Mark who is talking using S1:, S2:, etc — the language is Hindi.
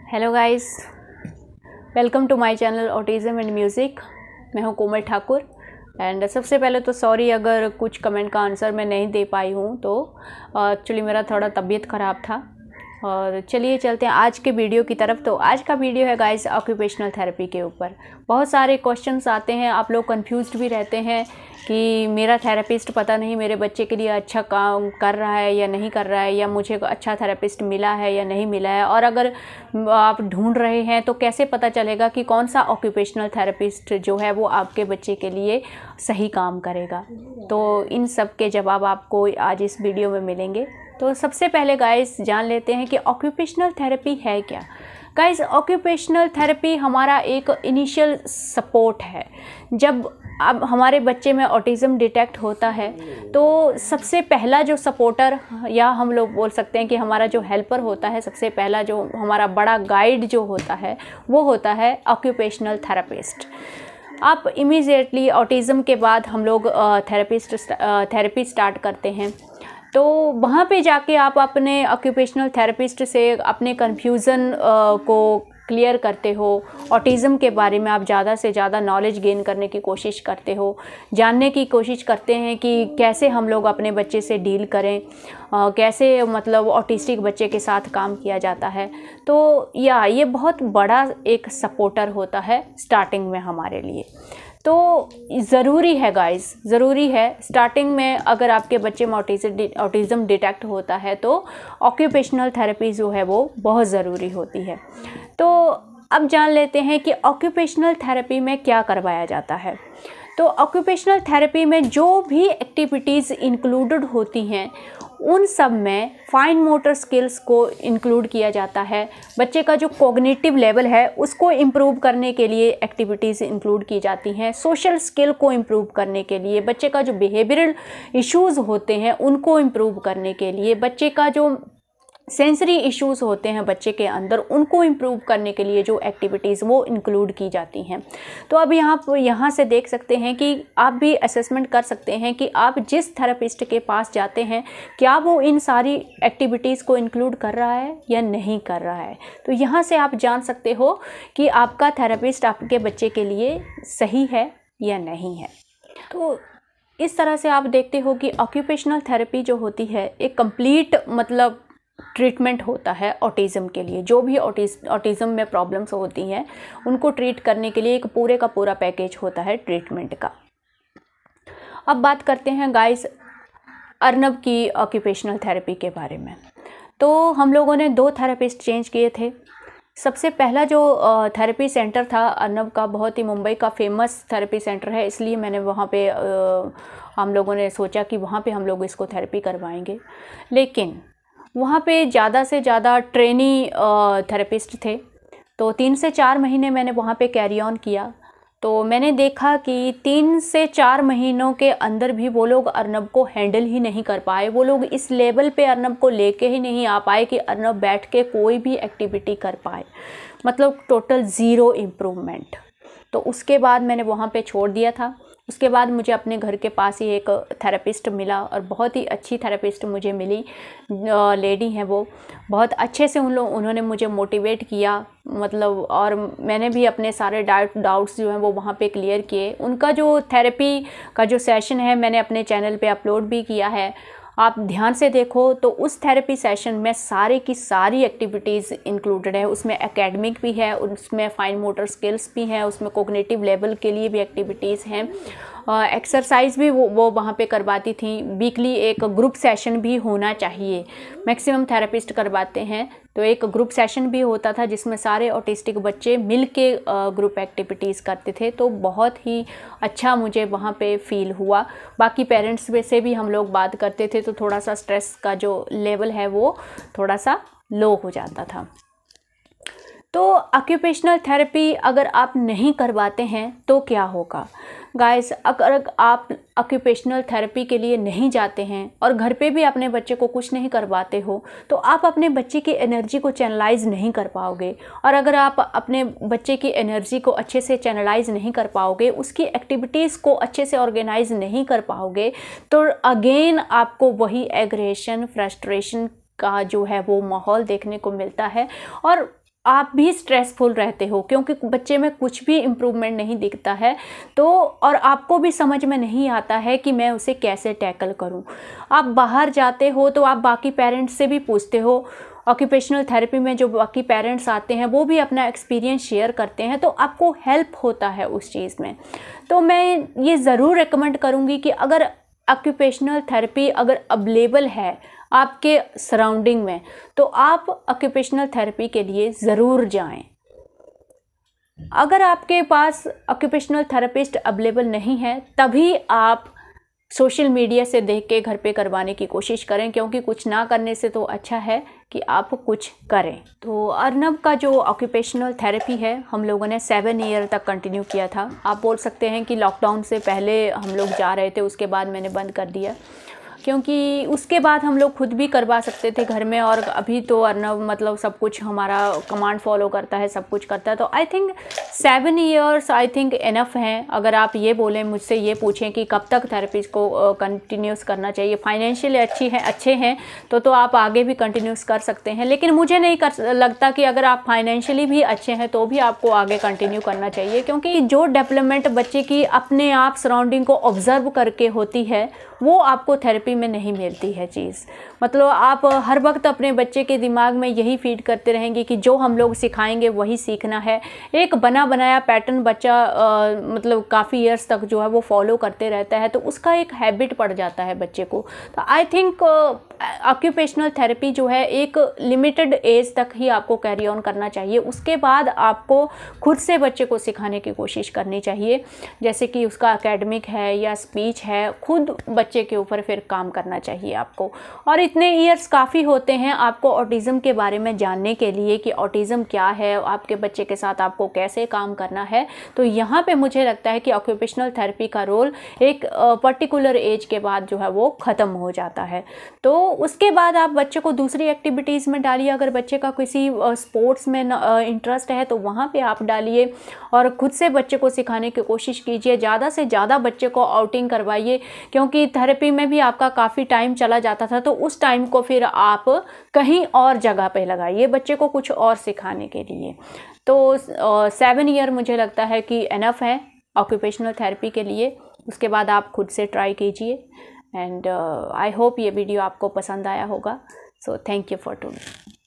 S1: Hello guys, welcome to my channel autism and music. मैं हूं कोमल ठाकुर एंड सबसे पहले तो सॉरी अगर कुछ कमेंट का आंसर मैं नहीं दे पाई हूं, तो एक्चुअली मेरा थोड़ा तबीयत ख़राब था। और चलिए चलते हैं आज के वीडियो की तरफ। तो आज का वीडियो है गाइस ऑक्यूपेशनल थेरेपी के ऊपर। बहुत सारे क्वेश्चंस आते हैं, आप लोग कंफ्यूज्ड भी रहते हैं कि मेरा थेरेपिस्ट पता नहीं मेरे बच्चे के लिए अच्छा काम कर रहा है या नहीं कर रहा है, या मुझे अच्छा थेरेपिस्ट मिला है या नहीं मिला है। और अगर आप ढूंढ रहे हैं तो कैसे पता चलेगा कि कौन सा ऑक्यूपेशनल थेरेपिस्ट जो है वो आपके बच्चे के लिए सही काम करेगा। तो इन सब के जवाब आपको आज इस वीडियो में मिलेंगे। तो सबसे पहले गाइस जान लेते हैं कि ऑक्यूपेशनल थेरेपी है क्या। गाइस, ऑक्यूपेशनल थेरेपी हमारा एक इनिशियल सपोर्ट है। जब अब हमारे बच्चे में ऑटिज़म डिटेक्ट होता है तो सबसे पहला जो सपोर्टर, या हम लोग बोल सकते हैं कि हमारा जो हेल्पर होता है, सबसे पहला जो हमारा बड़ा गाइड जो होता है वो होता है ऑक्यूपेशनल थेरेपिस्ट। आप इमीडिएटली ऑटिज़म के बाद हम लोग थेरेपी स्टार्ट करते हैं, तो वहाँ पे जाके आप अपने ऑक्यूपेशनल थेरेपिस्ट से अपने कन्फ्यूज़न को क्लियर करते हो। ऑटिज़म के बारे में आप ज़्यादा से ज़्यादा नॉलेज गेन करने की कोशिश करते हो, जानने की कोशिश करते हैं कि कैसे हम लोग अपने बच्चे से डील करें, कैसे मतलब ऑटिस्टिक बच्चे के साथ काम किया जाता है। तो ये बहुत बड़ा एक सपोर्टर होता है स्टार्टिंग में हमारे लिए। तो ज़रूरी है गाइस, ज़रूरी है स्टार्टिंग में अगर आपके बच्चे में ऑटिज़म डिटेक्ट होता है तो ऑक्यूपेशनल थेरेपी जो है वो बहुत ज़रूरी होती है। तो अब जान लेते हैं कि ऑक्यूपेशनल थेरेपी में क्या करवाया जाता है। तो ऑक्यूपेशनल थेरेपी में जो भी एक्टिविटीज़ इंक्लूडेड होती हैं उन सब में फाइन मोटर स्किल्स को इंक्लूड किया जाता है। बच्चे का जो कॉग्निटिव लेवल है उसको इम्प्रूव करने के लिए एक्टिविटीज़ इंक्लूड की जाती हैं। सोशल स्किल को इम्प्रूव करने के लिए, बच्चे का जो बिहेवियरल इश्यूज़ होते हैं उनको इम्प्रूव करने के लिए, बच्चे का जो सेंसरी इश्यूज़ होते हैं बच्चे के अंदर उनको इम्प्रूव करने के लिए जो एक्टिविटीज़ वो इंक्लूड की जाती हैं। तो अब यहाँ से देख सकते हैं कि आप भी असेसमेंट कर सकते हैं कि आप जिस थेरेपिस्ट के पास जाते हैं क्या वो इन सारी एक्टिविटीज़ को इंक्लूड कर रहा है या नहीं कर रहा है। तो यहाँ से आप जान सकते हो कि आपका थेरेपिस्ट आपके बच्चे के लिए सही है या नहीं है। तो इस तरह से आप देखते हो कि ऑक्यूपेशनल थेरेपी जो होती है एक कंप्लीट मतलब ट्रीटमेंट होता है ऑटिज़म के लिए। जो भी ऑटिज़म में प्रॉब्लम्स होती हैं उनको ट्रीट करने के लिए एक पूरे का पूरा पैकेज होता है ट्रीटमेंट का। अब बात करते हैं गाइस अर्नब की ऑक्यूपेशनल थेरेपी के बारे में। तो हम लोगों ने 2 थेरेपिस्ट चेंज किए थे। सबसे पहला जो थेरेपी सेंटर था अर्नब का, बहुत ही मुंबई का फेमस थेरेपी सेंटर है, इसलिए मैंने वहाँ पे हम लोगों ने सोचा कि वहाँ पे हम लोग इसको थेरेपी करवाएंगे। लेकिन वहाँ पे ज़्यादा से ज़्यादा ट्रेनी थेरेपिस्ट थे, तो 3 से 4 महीने मैंने वहाँ पे कैरी ऑन किया। तो मैंने देखा कि 3 से 4 महीनों के अंदर भी वो लोग अर्नब को हैंडल ही नहीं कर पाए। वो लोग इस लेवल पे अर्नब को लेके ही नहीं आ पाए कि अर्नब बैठ के कोई भी एक्टिविटी कर पाए, मतलब टोटल ज़ीरो इम्प्रूवमेंट। तो उसके बाद मैंने वहाँ पे छोड़ दिया था। उसके बाद मुझे अपने घर के पास ही एक थेरेपिस्ट मिला और बहुत ही अच्छी थेरेपिस्ट मुझे मिली। लेडी हैं वो, बहुत अच्छे से उन्होंने मुझे मोटिवेट किया, मतलब, और मैंने भी अपने सारे डाउट्स जो हैं वो वहाँ पे क्लियर किए। उनका जो थेरेपी का जो सेशन है मैंने अपने चैनल पे अपलोड भी किया है, आप ध्यान से देखो। तो उस थेरेपी सेशन में सारी की सारी एक्टिविटीज़ इंक्लूडेड है। उसमें एकेडमिक भी है, उसमें फाइन मोटर स्किल्स भी हैं, उसमें कोग्निटिव लेवल के लिए भी एक्टिविटीज़ हैं, एक्सरसाइज भी वो वहाँ पे करवाती थी। वीकली एक ग्रुप सेशन भी होना चाहिए, मैक्सिमम थेरेपिस्ट करवाते हैं। तो एक ग्रुप सेशन भी होता था जिसमें सारे ऑटिस्टिक बच्चे मिल के ग्रुप एक्टिविटीज़ करते थे। तो बहुत ही अच्छा मुझे वहाँ पे फील हुआ। बाकी पेरेंट्स से भी हम लोग बात करते थे तो थोड़ा सा स्ट्रेस का जो लेवल है वो थोड़ा सा लो हो जाता था। तो ऑक्यूपेशनल थेरेपी अगर आप नहीं करवाते हैं तो क्या होगा गाइस। अगर आप ऑक्यूपेशनल थेरेपी के लिए नहीं जाते हैं और घर पे भी अपने बच्चे को कुछ नहीं करवाते हो तो आप अपने बच्चे की एनर्जी को चैनलाइज नहीं कर पाओगे। और अगर आप अपने बच्चे की एनर्जी को अच्छे से चैनलाइज नहीं कर पाओगे, उसकी एक्टिविटीज़ को अच्छे से ऑर्गेनाइज नहीं कर पाओगे, तो अगेन आपको वही एग्रेशन, फ्रस्ट्रेशन का जो है वो माहौल देखने को मिलता है। और आप भी स्ट्रेसफुल रहते हो क्योंकि बच्चे में कुछ भी इम्प्रूवमेंट नहीं दिखता है, तो और आपको भी समझ में नहीं आता है कि मैं उसे कैसे टैकल करूं। आप बाहर जाते हो तो आप बाकी पेरेंट्स से भी पूछते हो, ऑक्यूपेशनल थेरेपी में जो बाकी पेरेंट्स आते हैं वो भी अपना एक्सपीरियंस शेयर करते हैं, तो आपको हेल्प होता है उस चीज़ में। तो मैं ये ज़रूर रिकमेंड करूँगी कि अगर ऑक्यूपेशनल थेरेपी अगर अवेलेबल है आपके सराउंडिंग में, तो आप ऑक्यूपेशनल थेरेपी के लिए ज़रूर जाएं। अगर आपके पास ऑक्यूपेशनल थेरेपिस्ट अवेलेबल नहीं है, तभी आप सोशल मीडिया से देख के घर पे करवाने की कोशिश करें, क्योंकि कुछ ना करने से तो अच्छा है कि आप कुछ करें। तो अर्नब का जो ऑक्यूपेशनल थेरेपी है हम लोगों ने 7 ईयर तक कंटिन्यू किया था। आप बोल सकते हैं कि लॉकडाउन से पहले हम लोग जा रहे थे, उसके बाद मैंने बंद कर दिया, क्योंकि उसके बाद हम लोग खुद भी करवा सकते थे घर में, और अभी तो अर्नब मतलब सब कुछ हमारा कमांड फॉलो करता है, सब कुछ करता है। तो I think 7 years I think enough हैं। अगर आप ये बोलें, मुझसे ये पूछें कि कब तक थेरेपी को कंटिन्यूस करना चाहिए, फाइनेंशियली अच्छे हैं तो आप आगे भी कंटिन्यूस कर सकते हैं, लेकिन मुझे नहीं लगता कि अगर आप फाइनेंशियली भी अच्छे हैं तो भी आपको आगे कंटिन्यू करना चाहिए, क्योंकि जो डेवलपमेंट बच्चे की अपने आप सराउंडिंग को ऑब्जर्व करके होती है वो आपको थेरेपी में नहीं मिलती है चीज़। मतलब आप हर वक्त अपने बच्चे के दिमाग में यही फीड करते रहेंगे कि जो हम लोग सिखाएंगे वही सीखना है। एक बना बनाया पैटर्न बच्चा मतलब काफ़ी ईयर्स तक जो है वो फॉलो करते रहता है, तो उसका एक हैबिट पड़ जाता है बच्चे को। तो आई थिंक ऑक्यूपेशनल थेरेपी जो है एक लिमिटेड एज तक ही आपको कैरी ऑन करना चाहिए। उसके बाद आपको खुद से बच्चे को सिखाने की कोशिश करनी चाहिए, जैसे कि उसका एकेडमिक है या स्पीच है, खुद बच्चे के ऊपर फिर काम करना चाहिए आपको। और इतने ईयर्स काफ़ी होते हैं आपको ऑटिज़म के बारे में जानने के लिए कि ऑटिज़म क्या है, आपके बच्चे के साथ आपको कैसे काम करना है। तो यहाँ पे मुझे लगता है कि ऑक्यूपेशनल थेरेपी का रोल एक पर्टिकुलर एज के बाद जो है वो ख़त्म हो जाता है। तो उसके बाद आप बच्चे को दूसरी एक्टिविटीज़ में डालिए। अगर बच्चे का किसी स्पोर्ट्स में इंटरेस्ट है तो वहाँ पे आप डालिए और खुद से बच्चे को सिखाने की कोशिश कीजिए। ज़्यादा से ज़्यादा बच्चे को आउटिंग करवाइए, क्योंकि थेरेपी में भी आपका काफ़ी टाइम चला जाता था, तो उस टाइम को फिर आप कहीं और जगह पे लगाइए बच्चे को कुछ और सिखाने के लिए। तो 7 ईयर मुझे लगता है कि इनफ है ऑक्यूपेशनल थेरेपी के लिए। उसके बाद आप खुद से ट्राई कीजिए। एंड आई होप ये वीडियो आपको पसंद आया होगा। So thank you for today.